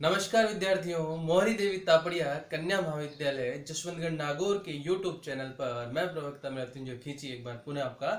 नमस्कार विद्यार्थियों, मोहरी देवी तापड़िया कन्या महाविद्यालय जसवंतगढ़ नागौर के YouTube चैनल पर मैं प्रवक्ता मृत्युंजय खींची एक बार पुनः आपका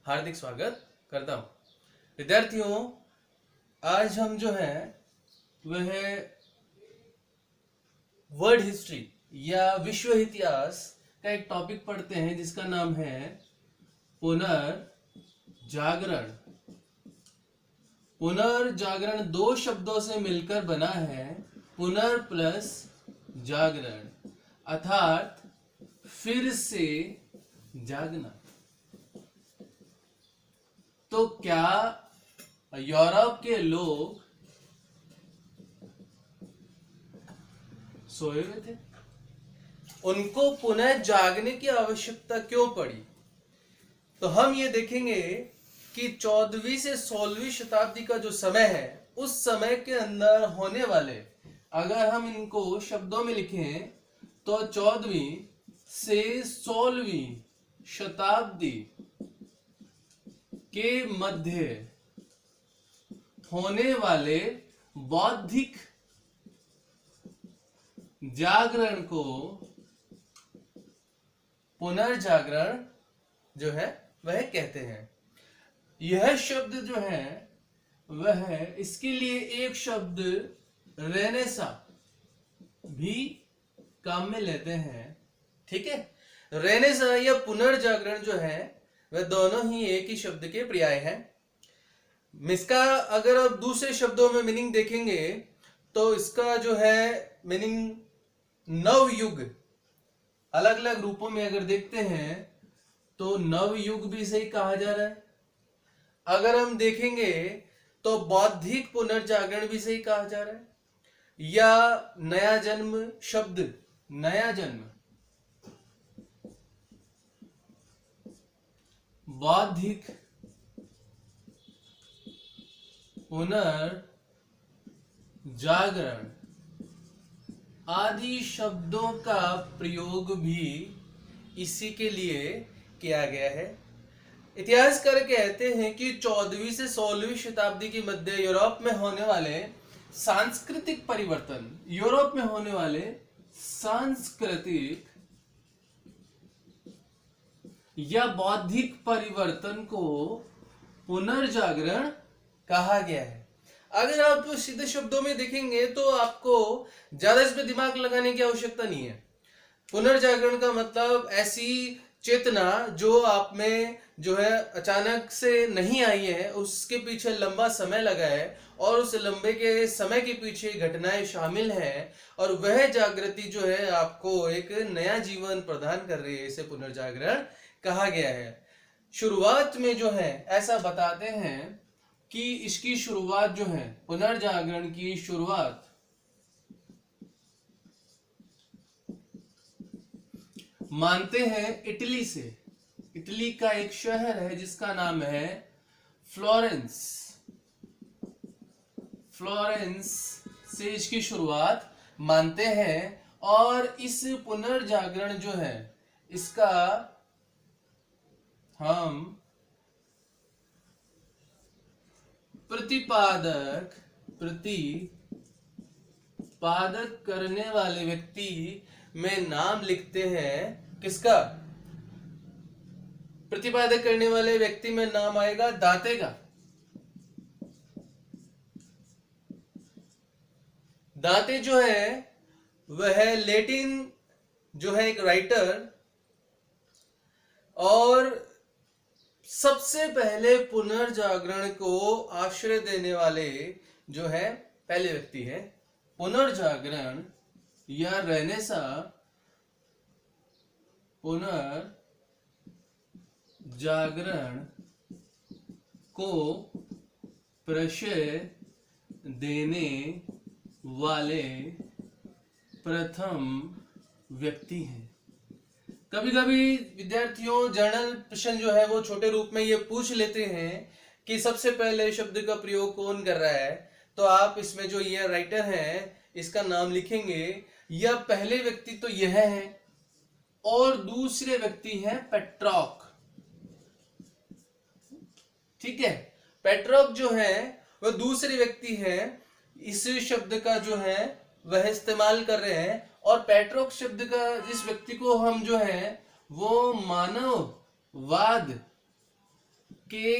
हार्दिक स्वागत करता हूं। विद्यार्थियों, आज हम जो है वह वर्ल्ड हिस्ट्री या विश्व इतिहास का एक टॉपिक पढ़ते हैं जिसका नाम है पुनर्जागरण। पुनर्जागरण दो शब्दों से मिलकर बना है पुनर् प्लस जागरण, अर्थात फिर से जागना। तो क्या यूरोप के लोग सोए हुए थे? उनको पुनः जागने की आवश्यकता क्यों पड़ी? तो हम ये देखेंगे कि 14वीं से 16वीं शताब्दी का जो समय है, उस समय के अंदर होने वाले, अगर हम इनको शब्दों में लिखें तो 14वीं से 16वीं शताब्दी के मध्य होने वाले बौद्धिक जागरण को पुनर्जागरण जो है वह कहते हैं। यह शब्द जो है वह इसके लिए एक शब्द रेनेसा भी काम में लेते हैं। ठीक है, रेनेसा या पुनर्जागरण जो है वह दोनों ही एक ही शब्द के पर्याय हैं। इसका अगर आप दूसरे शब्दों में मीनिंग देखेंगे तो इसका जो है मीनिंग नवयुग, अलग अलग रूपों में अगर देखते हैं तो नवयुग भी सही कहा जा रहा है। अगर हम देखेंगे तो बौद्धिक पुनर्जागरण भी सही कहा जा रहा है, या नया जन्म शब्द, नया जन्म, बौद्धिक पुनर्जागरण आदि शब्दों का प्रयोग भी इसी के लिए किया गया है। इतिहासकार कहते हैं कि 14वीं से 16वीं शताब्दी के मध्य यूरोप में होने वाले सांस्कृतिक परिवर्तन, यूरोप में होने वाले सांस्कृतिक या बौद्धिक परिवर्तन को पुनर्जागरण कहा गया है। अगर आप सीधे शब्दों में देखेंगे तो आपको ज्यादा इस पर दिमाग लगाने की आवश्यकता नहीं है। पुनर्जागरण का मतलब ऐसी चेतना जो आप में जो है अचानक से नहीं आई है, उसके पीछे लंबा समय लगा है और उस लंबे के समय के पीछे घटनाएं शामिल हैं और वह जागृति जो है आपको एक नया जीवन प्रदान कर रही है। इसे पुनर्जागरण कहा गया है। शुरुआत में जो है ऐसा बताते हैं कि इसकी शुरुआत जो है, पुनर्जागरण की शुरुआत मानते हैं इटली से। इटली का एक शहर है जिसका नाम है फ्लोरेंस। फ्लोरेंस से इसकी शुरुआत मानते हैं और इस पुनर्जागरण जो है इसका हम प्रतिपादक करने वाले व्यक्ति में नाम लिखते हैं। किसका प्रतिपादक करने वाले व्यक्ति में नाम आएगा? दांते का। दांते जो है वह लैटिन जो है एक राइटर और सबसे पहले पुनर्जागरण को आश्रय देने वाले जो है पहले व्यक्ति है। पुनर्जागरण या रेनेसा पुनर्जागरण को प्रश्रय देने वाले प्रथम व्यक्ति हैं। कभी कभी विद्यार्थियों जर्नल प्रश्न जो है वो छोटे रूप में ये पूछ लेते हैं कि सबसे पहले शब्द का प्रयोग कौन कर रहा है, तो आप इसमें जो ये राइटर है इसका नाम लिखेंगे। यह पहले व्यक्ति तो यह है और दूसरे व्यक्ति हैं पेट्रॉक। ठीक है, पेट्रोक जो है वह दूसरे व्यक्ति है इस शब्द का जो है वह इस्तेमाल कर रहे हैं। और पेट्रोक शब्द का इस व्यक्ति को हम जो है वो मानववाद के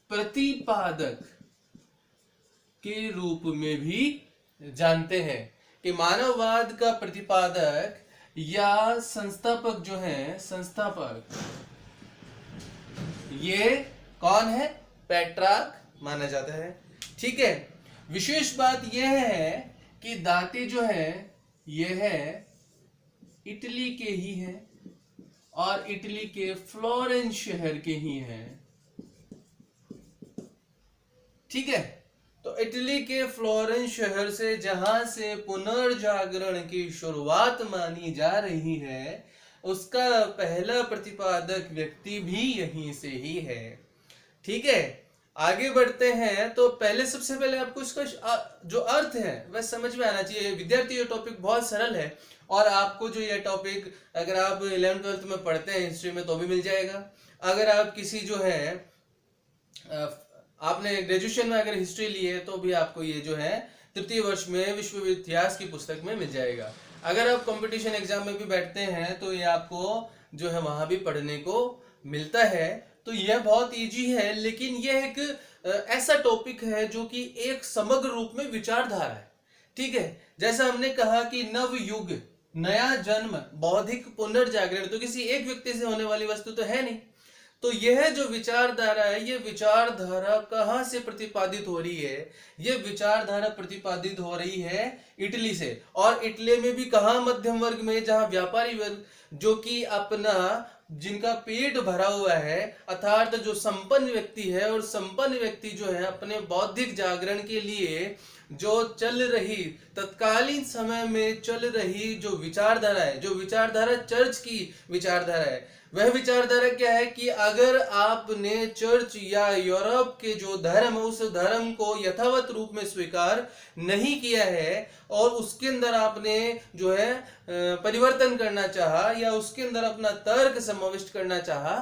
प्रतिपादक के रूप में भी जानते हैं कि मानववाद का प्रतिपादक या संस्थापक जो है, संस्थापक ये कौन है? पेट्रार्क माना जाता है। ठीक है, विशेष बात यह है कि दांते जो है यह है इटली के ही हैं और इटली के फ्लोरेंस शहर के ही हैं। ठीक है, तो इटली के फ्लोरेंस शहर से जहां से पुनर्जागरण की शुरुआत मानी जा रही है, उसका पहला प्रतिपादक व्यक्ति भी यहीं से ही है। ठीक है, आगे बढ़ते हैं। तो पहले सबसे पहले आपको इसका जो अर्थ है वह समझ में आना चाहिए। विद्यार्थी ये टॉपिक बहुत सरल है और आपको जो ये टॉपिक अगर आप 11th-12th में पढ़ते हैं हिस्ट्री में तो भी मिल जाएगा। अगर आप किसी जो है आपने ग्रेजुएशन में अगर हिस्ट्री ली है तो भी आपको ये जो है तृतीय वर्ष में विश्व इतिहास की पुस्तक में मिल जाएगा। अगर आप कंपटीशन एग्जाम में भी बैठते हैं तो ये आपको जो है वहां भी पढ़ने को मिलता है। तो यह बहुत इजी है, लेकिन यह एक ऐसा टॉपिक है जो कि एक समग्र रूप में विचारधारा है। ठीक है, जैसा हमने कहा कि नव युग, नया जन्म, बौद्धिक पुनर्जागरण तो किसी एक व्यक्ति से होने वाली वस्तु तो है नहीं। तो यह जो विचारधारा है, ये विचारधारा कहाँ से प्रतिपादित हो रही है? ये विचारधारा प्रतिपादित हो रही है इटली से। और इटली में भी कहाँ? मध्यम वर्ग में, जहां व्यापारी वर्ग जो कि अपना जिनका पेट भरा हुआ है, अर्थात जो संपन्न व्यक्ति है, और संपन्न व्यक्ति जो है अपने बौद्धिक जागरण के लिए जो चल रही तत्कालीन समय में चल रही जो विचारधारा है, जो विचारधारा चर्च की विचारधारा है, वह विचारधारा क्या है कि अगर आपने चर्च या यूरोप के जो धर्म है उस धर्म को यथावत रूप में स्वीकार नहीं किया है और उसके अंदर आपने जो है परिवर्तन करना चाहा या उसके अंदर अपना तर्क समाविष्ट करना चाहा,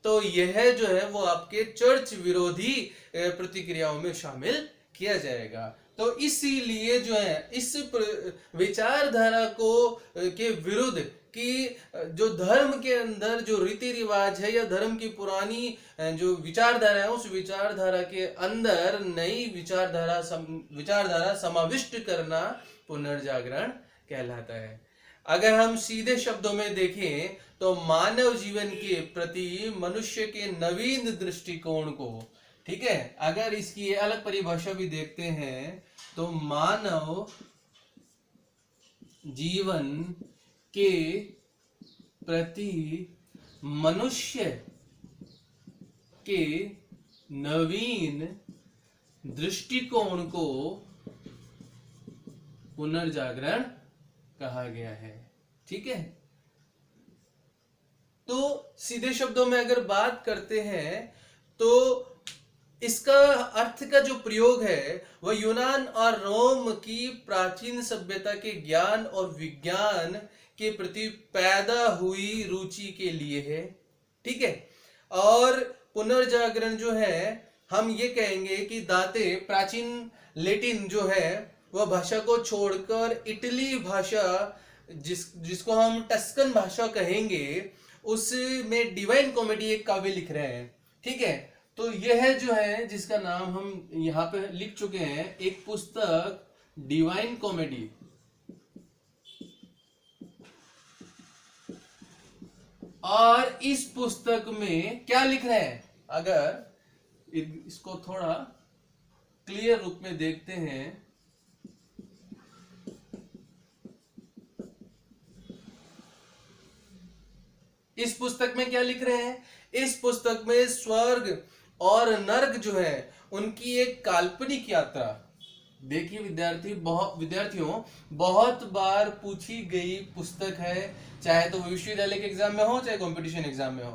तो यह जो है वो आपके चर्च विरोधी प्रतिक्रियाओं में शामिल किया जाएगा। तो इसीलिए जो है इस विचारधारा को के विरुद्ध कि जो धर्म के अंदर जो रीति रिवाज है या धर्म की पुरानी जो विचारधारा है, उस विचारधारा के अंदर नई विचारधारा समाविष्ट करना पुनर्जागरण कहलाता है। अगर हम सीधे शब्दों में देखें तो मानव जीवन के प्रति मनुष्य के नवीन दृष्टिकोण को, ठीक है, अगर इसकी अलग परिभाषा भी देखते हैं तो मानव जीवन के प्रति मनुष्य के नवीन दृष्टिकोण को पुनर्जागरण कहा गया है। ठीक है, तो सीधे शब्दों में अगर बात करते हैं तो इसका अर्थ का जो प्रयोग है वह यूनान और रोम की प्राचीन सभ्यता के ज्ञान और विज्ञान के प्रति पैदा हुई रुचि के लिए है। ठीक है, और पुनर्जागरण जो है हम ये कहेंगे कि दाते प्राचीन लेटिन जो है वह भाषा को छोड़कर इटली भाषा जिसको हम टस्कन भाषा कहेंगे उसमें डिवाइन कॉमेडी एक काव्य लिख रहे हैं। ठीक है, तो यह जो है जिसका नाम हम यहाँ पे लिख चुके हैं, एक पुस्तक डिवाइन कॉमेडी। और इस पुस्तक में क्या लिख रहे हैं, अगर इसको थोड़ा क्लियर रूप में देखते हैं इस पुस्तक में क्या लिख रहे हैं? इस पुस्तक में स्वर्ग और नर्क जो है उनकी एक काल्पनिक यात्रा। देखिए विद्यार्थियों बहुत बार पूछी गई पुस्तक है, चाहे तो विश्वविद्यालय के एग्जाम में हो चाहे कंपटीशन एग्जाम में हो।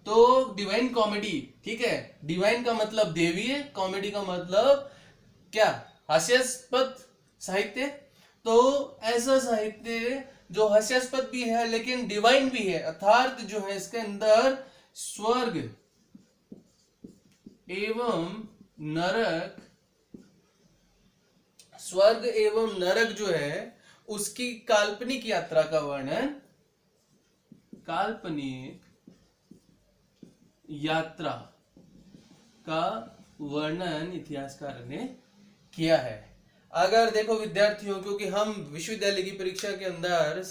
तो डिवाइन कॉमेडी, ठीक है, डिवाइन का मतलब देवीय, कॉमेडी का मतलब क्या? हास्यास्पद साहित्य। तो ऐसा साहित्य जो हास्यास्पद भी है लेकिन डिवाइन भी है, अर्थात जो है इसके अंदर स्वर्ग एवं नरक स्वर्ग एवं नरक जो है उसकी काल्पनिक यात्रा का वर्णन, काल्पनिक यात्रा का वर्णन इतिहासकार ने किया है। अगर देखो विद्यार्थियों, क्योंकि हम विश्वविद्यालय की परीक्षा के अंदर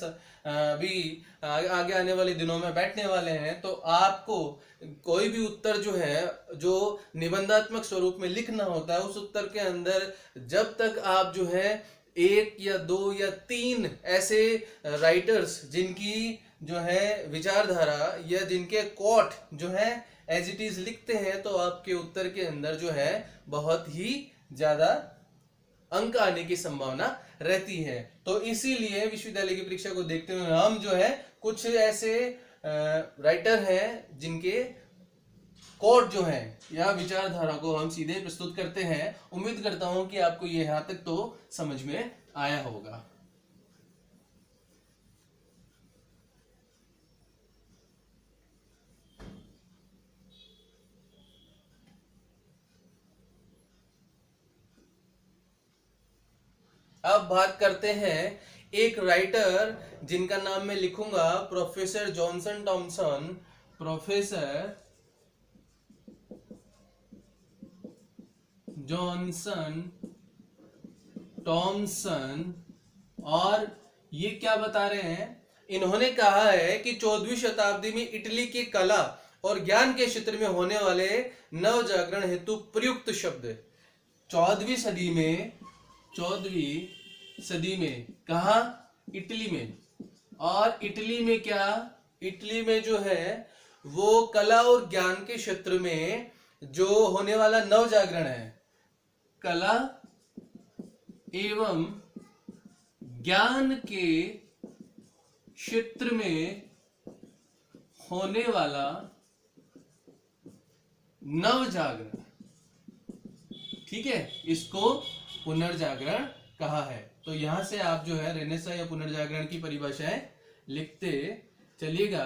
अभी आगे आने वाले दिनों में बैठने वाले हैं, तो आपको कोई भी उत्तर जो है जो निबंधात्मक स्वरूप में लिखना होता है, उस उत्तर के अंदर जब तक आप जो है एक या दो या तीन ऐसे राइटर्स जिनकी जो है विचारधारा या जिनके कोट जो है एज इट इज लिखते हैं, तो आपके उत्तर के अंदर जो है बहुत ही ज्यादा अंक आने की संभावना रहती है। तो इसीलिए विश्वविद्यालय की परीक्षा को देखते हुए हम जो है कुछ ऐसे राइटर हैं जिनके कोट जो है या विचारधारा को हम सीधे प्रस्तुत करते हैं। उम्मीद करता हूं कि आपको ये यहां तक तो समझ में आया होगा। अब बात करते हैं एक राइटर जिनका नाम मैं लिखूंगा professor Johnson Thomson. Professor Johnson Thomson. और ये क्या बता रहे हैं, इन्होंने कहा है कि 14वीं शताब्दी में इटली की कला और ज्ञान के क्षेत्र में होने वाले नव जागरण हेतु प्रयुक्त शब्द 14वीं सदी में, 14वीं सदी में कहा, इटली में। और इटली में क्या, इटली में जो है वो कला और ज्ञान के क्षेत्र में जो होने वाला नव जागरण है, कला एवं ज्ञान के क्षेत्र में होने वाला नव जागरण, ठीक है, इसको पुनर्जागरण कहा है। तो यहां से आप जो है रेनेसा या पुनर्जागरण की परिभाषाएं लिखते चलिएगा।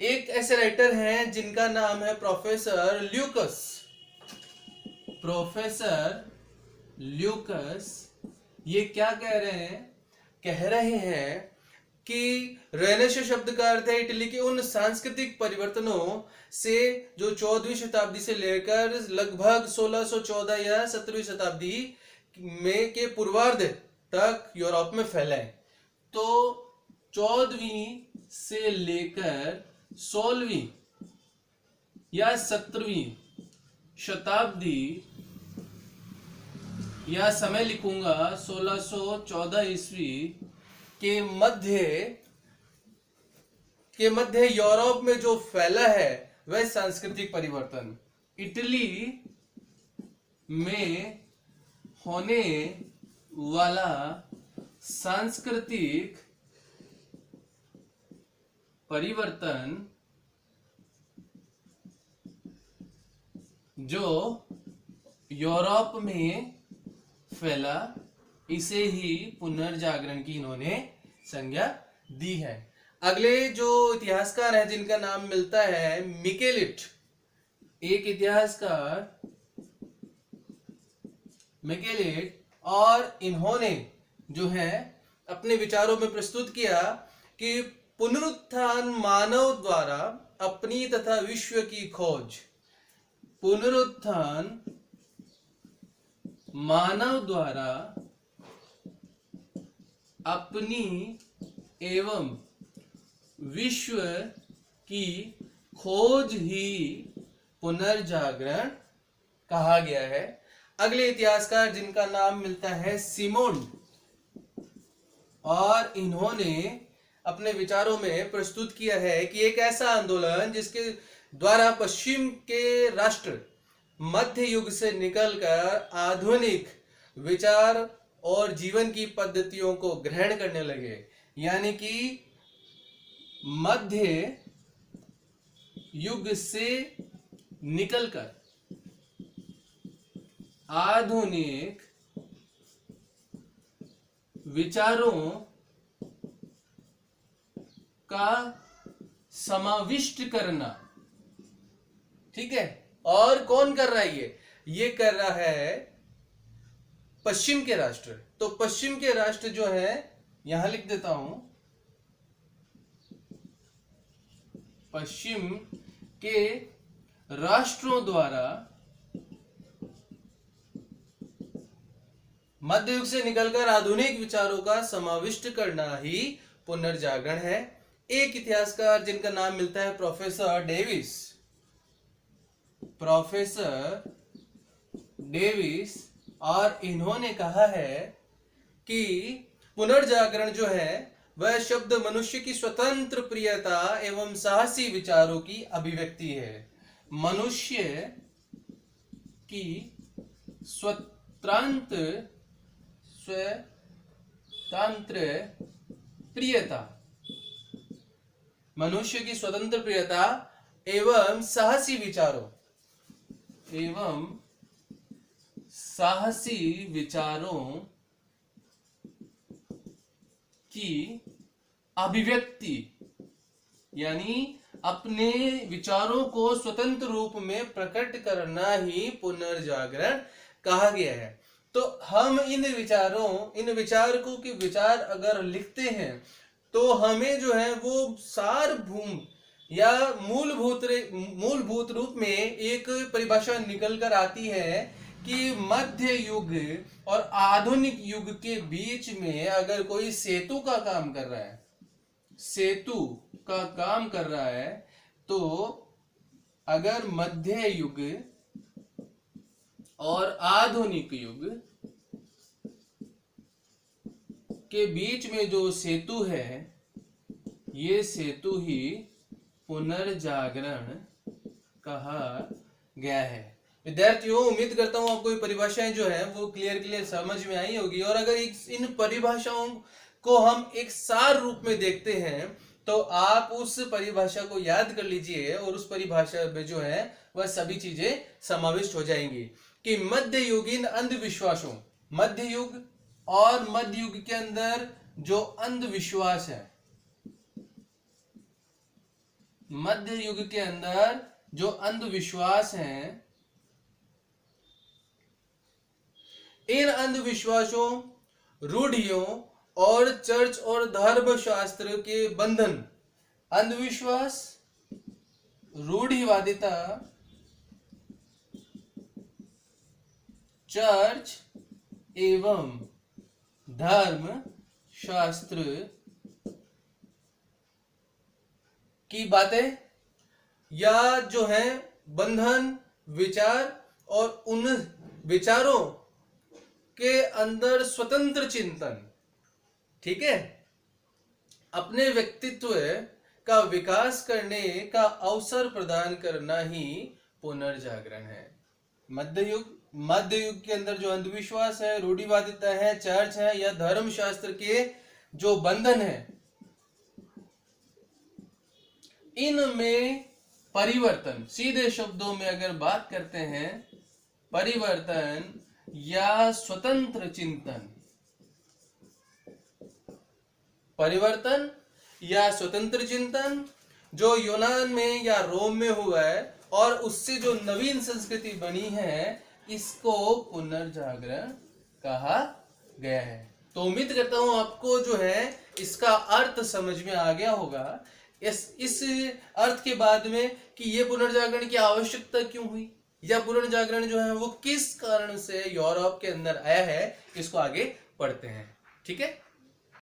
एक ऐसे राइटर हैं जिनका नाम है प्रोफेसर ल्यूकस। प्रोफेसर ल्यूकस ये क्या कह रहे हैं, कह रहे हैं कि रेनेसा शब्द का अर्थ है इटली के उन सांस्कृतिक परिवर्तनों से जो 14वीं शताब्दी से लेकर लगभग 1614 या 17वीं शताब्दी में के पूर्वार्ध तक यूरोप में फैले। तो 14वीं से लेकर 16वीं या 17वीं शताब्दी या समय लिखूंगा 1614 ईस्वी के मध्य यूरोप में जो फैला है वह सांस्कृतिक परिवर्तन इटली में होने वाला सांस्कृतिक परिवर्तन जो यूरोप में फैला, इसे ही पुनर्जागरण की इन्होंने संज्ञा दी है। अगले जो इतिहासकार है जिनका नाम मिलता है मिकेलिट, एक इतिहासकार मिकेलिट, और इन्होंने जो है अपने विचारों में प्रस्तुत किया कि पुनरुत्थान मानव द्वारा अपनी तथा विश्व की खोज, पुनरुत्थान मानव द्वारा अपनी एवं विश्व की खोज ही पुनर्जागरण कहा गया है। अगले इतिहासकार जिनका नाम मिलता है सिमोन, और इन्होंने अपने विचारों में प्रस्तुत किया है कि एक ऐसा आंदोलन जिसके द्वारा पश्चिम के राष्ट्र मध्य युग से निकलकर आधुनिक विचार और जीवन की पद्धतियों को ग्रहण करने लगे, यानी कि मध्य युग से निकलकर आधुनिक विचारों का समाविष्ट करना, ठीक है। और कौन कर रहा है ये कर रहा है पश्चिम के राष्ट्र, तो पश्चिम के राष्ट्र जो है, यहां लिख देता हूं, पश्चिम के राष्ट्रों द्वारा मध्य युग से निकलकर आधुनिक विचारों का समाविष्ट करना ही पुनर्जागरण है। एक इतिहासकार जिनका नाम मिलता है प्रोफेसर डेविस, और इन्होंने कहा है कि पुनर्जागरण जो है वह शब्द मनुष्य की स्वतंत्र प्रियता एवं साहसी विचारों की अभिव्यक्ति है। मनुष्य की स्वतंत्र प्रियता, मनुष्य की स्वतंत्र प्रियता एवं साहसी विचारों की अभिव्यक्ति, यानी अपने विचारों को स्वतंत्र रूप में प्रकट करना ही पुनर्जागरण कहा गया है। तो हम इन विचारकों के विचार अगर लिखते हैं तो हमें जो है वो सारभूम या मूलभूत रूप में एक परिभाषा निकल कर आती है कि मध्य युग और आधुनिक युग के बीच में अगर कोई सेतु का काम कर रहा है, तो अगर मध्य युग और आधुनिक युग के बीच में जो सेतु है, ये सेतु ही पुनर्जागरण कहा गया है। विद्यार्थियों, उम्मीद करता हूं आपको ये परिभाषाएं जो है वो क्लियर समझ में आई होगी, और अगर इन परिभाषाओं को हम एक सार रूप में देखते हैं तो आप उस परिभाषा को याद कर लीजिए और उस परिभाषा में जो है वह सभी चीजें समाविष्ट हो जाएंगी कि मध्ययुगीन अंधविश्वासों, मध्य युग और मध्य युग के अंदर जो अंधविश्वास है, मध्य युग के अंदर जो अंधविश्वास हैं, इन अंधविश्वासों, रूढ़ियों और चर्च और धर्मशास्त्र के बंधन, अंधविश्वास, रूढ़िवादिता, चर्च एवं धर्म शास्त्र की बातें या जो है बंधन, विचार और उन विचारों के अंदर स्वतंत्र चिंतन, ठीक है, अपने व्यक्तित्व का विकास करने का अवसर प्रदान करना ही पुनर्जागरण है। मध्य युग के अंदर जो अंधविश्वास है, रूढ़िवादिता है, चर्च है या धर्मशास्त्र के जो बंधन है, इनमें परिवर्तन, सीधे शब्दों में अगर बात करते हैं, परिवर्तन या स्वतंत्र चिंतन, परिवर्तन या स्वतंत्र चिंतन जो यूनान में या रोम में हुआ है और उससे जो नवीन संस्कृति बनी है, इसको पुनर्जागरण कहा गया है। तो उम्मीद करता हूं आपको जो है इसका अर्थ समझ में आ गया होगा। इस अर्थ के बाद में कि ये पुनर्जागरण की आवश्यकता क्यों हुई या पुनर्जागरण जो है वो किस कारण से यूरोप के अंदर आया है, इसको आगे पढ़ते हैं। ठीक है।